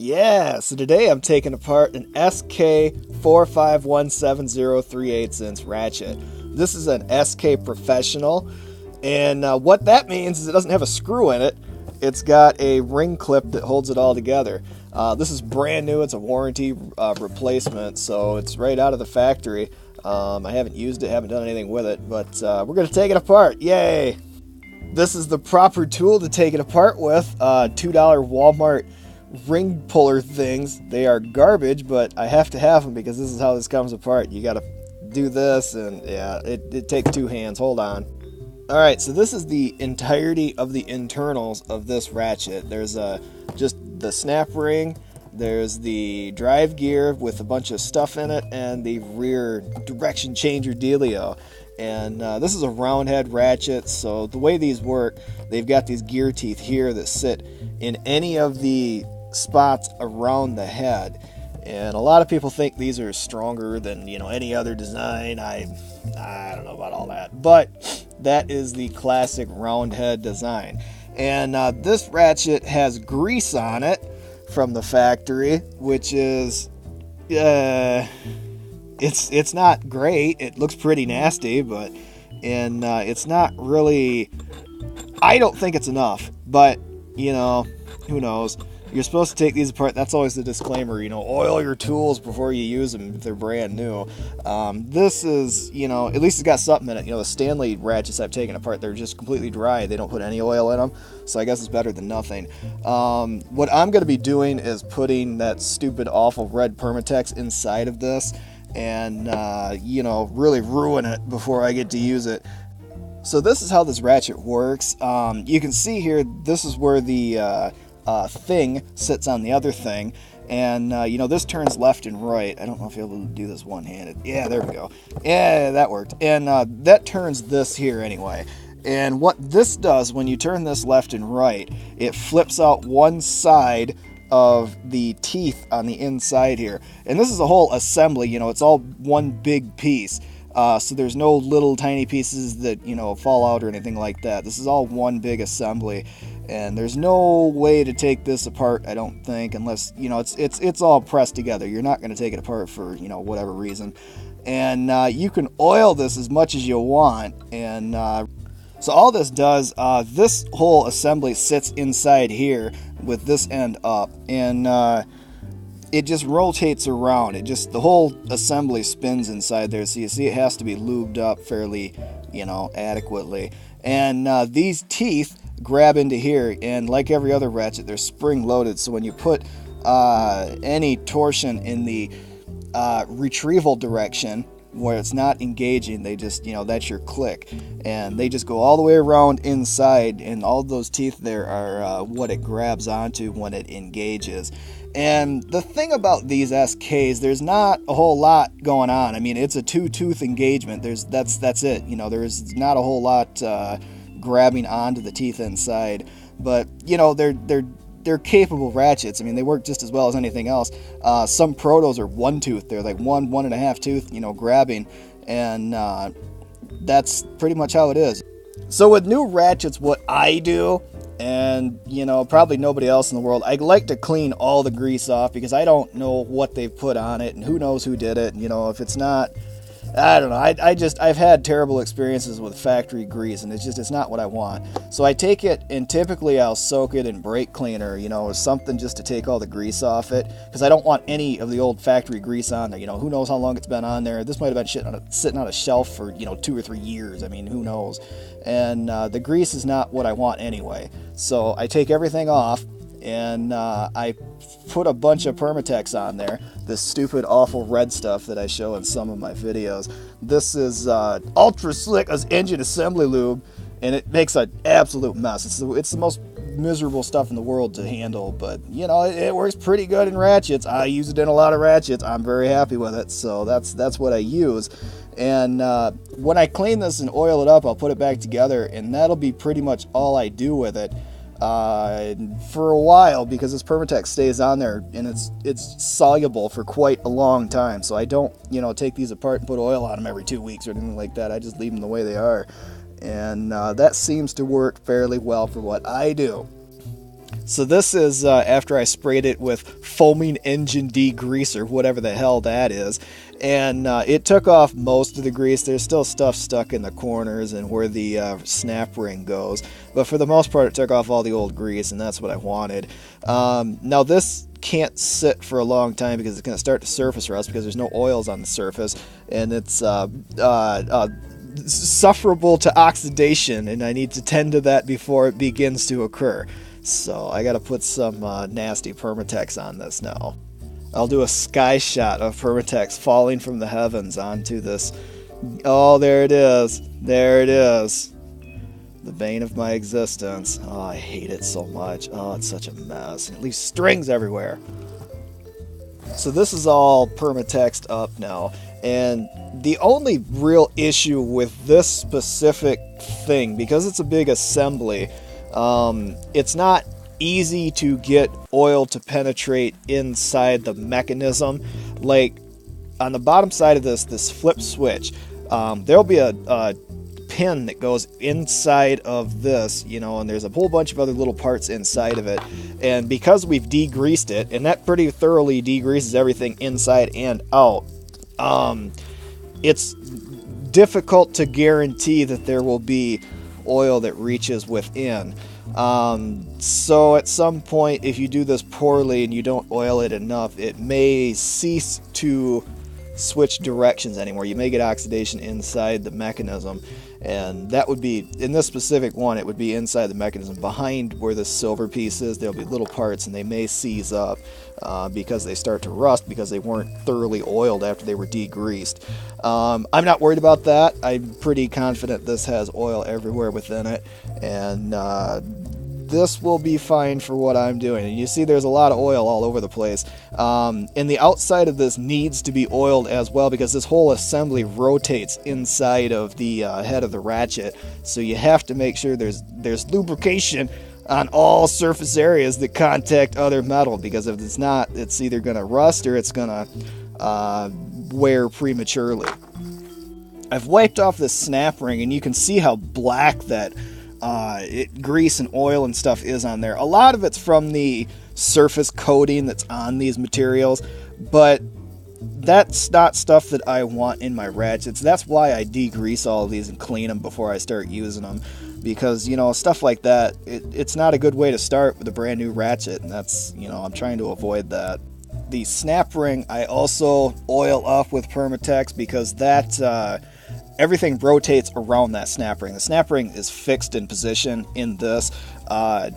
Yeah, so today I'm taking apart an SK4517038" ratchet. This is an SK Professional, and what that means is it doesn't have a screw in it. It's got a ring clip that holds it all together. This is brand new. It's a warranty replacement, so it's right out of the factory. I haven't used it, haven't done anything with it, but we're going to take it apart. Yay! This is the proper tool to take it apart with. $2 Walmart ring puller things. They are garbage, but I have to have them because this is how this comes apart. You got to do this, and yeah, it takes two hands. Hold on. Alright, so this is the entirety of the internals of this ratchet. There's just the snap ring, there's the drive gear with a bunch of stuff in it, and the rear direction changer dealio. And this is a round head ratchet, so the way these work, they've got these gear teeth here that sit in any of the spots around the head. And a lot of people think these are stronger than, any other design. I don't know about all that, but that is the classic round head design. And this ratchet has grease on it from the factory, which is it's not great. It looks pretty nasty, but it's not really. I don't think it's enough, but who knows? You're supposed to take these apart. That's always the disclaimer, oil your tools before you use them if they're brand new. This is, at least it's got something in it. The Stanley ratchets I've taken apart, they're just completely dry. They don't put any oil in them, so I guess it's better than nothing. What I'm going to be doing is putting that stupid, awful red Permatex inside of this and, really ruin it before I get to use it. So this is how this ratchet works. You can see here, this is where the thing sits on the other thing, and this turns left and right. I don't know if you're able to do this one-handed. Yeah, there we go. Yeah, that worked. And that turns this here anyway. And what this does, when you turn this left and right, it flips out one side of the teeth on the inside here. And this is a whole assembly. It's all one big piece. So there's no little tiny pieces that fall out or anything like that. This is all one big assembly, and there's no way to take this apart, I don't think, unless it's all pressed together. You're not going to take it apart for whatever reason, and you can oil this as much as you want. And so all this does, this whole assembly sits inside here with this end up, and it just rotates around. The whole assembly spins inside there, so you see it has to be lubed up fairly, adequately. And these teeth grab into here, and like every other ratchet, they're spring loaded, so when you put any torsion in the retrieval direction where it's not engaging, they just, that's your click, and they just go all the way around inside, and all those teeth there are what it grabs onto when it engages. And the thing about these SKs, there's not a whole lot going on. I mean, it's a two-tooth engagement. That's it. There's not a whole lot grabbing onto the teeth inside. But they're capable ratchets. I mean, they work just as well as anything else. Some protos are one tooth. They're like one and a half tooth, grabbing, and that's pretty much how it is. So with new ratchets, what I do, and probably nobody else in the world, I like to clean all the grease off because I don't know what they've put on it, and who knows who did it. If it's not, I don't know. I've had terrible experiences with factory grease, and it's not what I want. So I take it, and typically I'll soak it in brake cleaner, or something just to take all the grease off it, because I don't want any of the old factory grease on there. Who knows how long it's been on there. This might have been sitting on a shelf for 2 or 3 years. I mean, who knows. And the grease is not what I want anyway. So I take everything off, and I put a bunch of Permatex on there, this stupid awful red stuff that I show in some of my videos. This is ultra slick as engine assembly lube, and it makes an absolute mess. It's the most miserable stuff in the world to handle, but it works pretty good in ratchets. I use it in a lot of ratchets. I'm very happy with it, so that's what I use. And when I clean this and oil it up, I'll put it back together, and that'll be pretty much all I do with it for a while, because this Permatex stays on there, and it's soluble for quite a long time. So I don't take these apart and put oil on them every 2 weeks or anything like that. I just leave them the way they are, and that seems to work fairly well for what I do. So this is after I sprayed it with foaming engine degreaser, whatever the hell that is. And it took off most of the grease. There's still stuff stuck in the corners and where the snap ring goes. But for the most part, it took off all the old grease, and that's what I wanted. Now this can't sit for a long time because it's going to start to surface rust because there's no oils on the surface. And it's sufferable to oxidation, and I need to tend to that before it begins to occur. So I got to put some nasty Permatex on this now. I'll do a sky shot of Permatex falling from the heavens onto this. Oh, there it is. There it is. The bane of my existence. Oh, I hate it so much. Oh, it's such a mess. It leaves strings everywhere. So this is all Permatexed up now. And the only real issue with this specific thing, because it's a big assembly, it's not easy to get oil to penetrate inside the mechanism. Like on the bottom side of this flip switch, there'll be a pin that goes inside of this, and there's a whole bunch of other little parts inside of it. And because we've degreased it, and that pretty thoroughly degreases everything inside and out, it's difficult to guarantee that there will be oil that reaches within. So at some point, if you do this poorly and you don't oil it enough, it may cease to switch directions anymore. You may get oxidation inside the mechanism, and that would be, in this specific one, it would be inside the mechanism. Behind where the silver piece is, there'll be little parts, and they may seize up because they start to rust because they weren't thoroughly oiled after they were degreased. I'm not worried about that. I'm pretty confident this has oil everywhere within it, and this will be fine for what I'm doing. And you see there's a lot of oil all over the place. And the outside of this needs to be oiled as well because this whole assembly rotates inside of the head of the ratchet. So you have to make sure there's lubrication on all surface areas that contact other metal, because if it's not, it's either going to rust or it's going to wear prematurely. I've wiped off this snap ring, and you can see how black that grease and oil and stuff is on there. A lot of it's from the surface coating that's on these materials, but that's not stuff that I want in my ratchets. That's why I degrease all of these and clean them before I start using them, because stuff like that, it's not a good way to start with a brand new ratchet, and that's, I'm trying to avoid that. The snap ring I also oil up with Permatex because that everything rotates around that snap ring. The snap ring is fixed in position in this.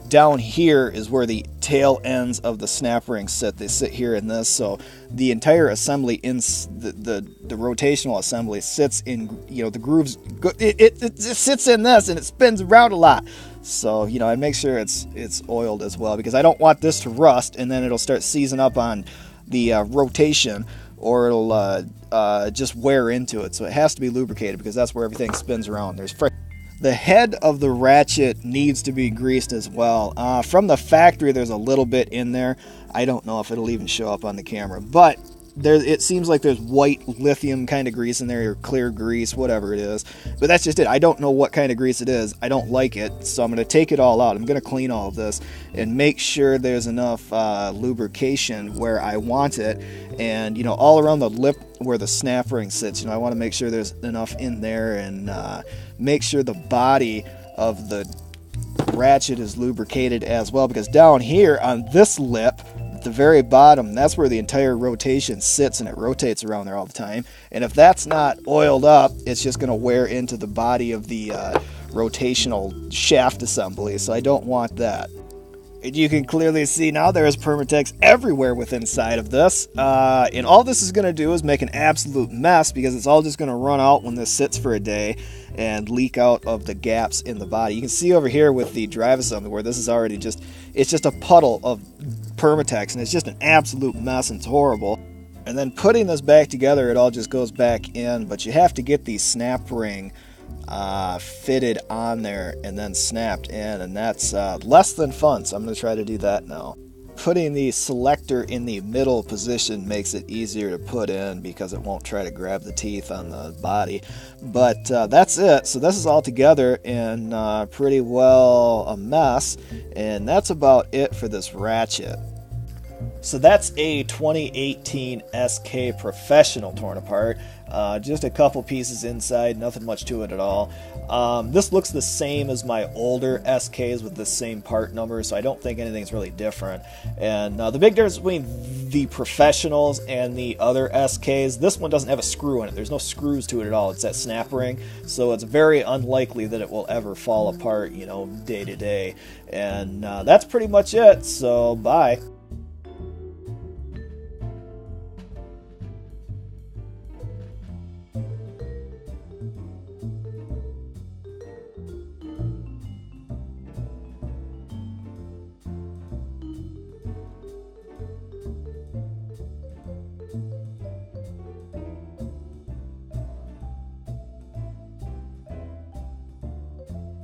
Down here is where the tail ends of the snap ring sit. They sit here in this, so the entire assembly, in the rotational assembly, sits in, the grooves. It sits in this, and it spins around a lot. So, I make sure it's oiled as well, because I don't want this to rust, and then it'll start seizing up on the rotation, or it'll just wear into it. So it has to be lubricated because that's where everything spins around. The head of the ratchet needs to be greased as well. From the factory, there's a little bit in there. I don't know if it'll even show up on the camera, but it seems like there's white lithium kind of grease in there, or clear grease, whatever it is. But that's just it. I don't know what kind of grease it is. I don't like it, so I'm going to take it all out. I'm going to clean all of this and make sure there's enough lubrication where I want it. And, all around the lip where the snap ring sits, I want to make sure there's enough in there, and make sure the body of the ratchet is lubricated as well, because down here on this lip, at the very bottom, that's where the entire rotation sits, and it rotates around there all the time. And if that's not oiled up, it's just going to wear into the body of the rotational shaft assembly, so I don't want that. And you can clearly see now there is Permatex everywhere within inside of this. And all this is going to do is make an absolute mess, because it's all just going to run out when this sits for a day and leak out of the gaps in the body. You can see over here with the drive assembly where this is already it's just a puddle of Permatex, and it's just an absolute mess, and it's horrible. And then putting this back together, it all just goes back in, but you have to get the snap ring fitted on there and then snapped in, and that's less than fun, so I'm going to try to do that now. Putting the selector in the middle position makes it easier to put in because it won't try to grab the teeth on the body. But that's it. So this is all together in pretty well a mess, And that's about it for this ratchet. So that's a 2018 SK Professional torn apart. Just a couple pieces inside, nothing much to it at all. This looks the same as my older SKs with the same part number, so I don't think anything's really different. And the big difference between the Professionals and the other SKs, this one doesn't have a screw in it. There's no screws to it at all. It's that snap ring, so it's very unlikely that it will ever fall apart, day to day. And that's pretty much it, so bye.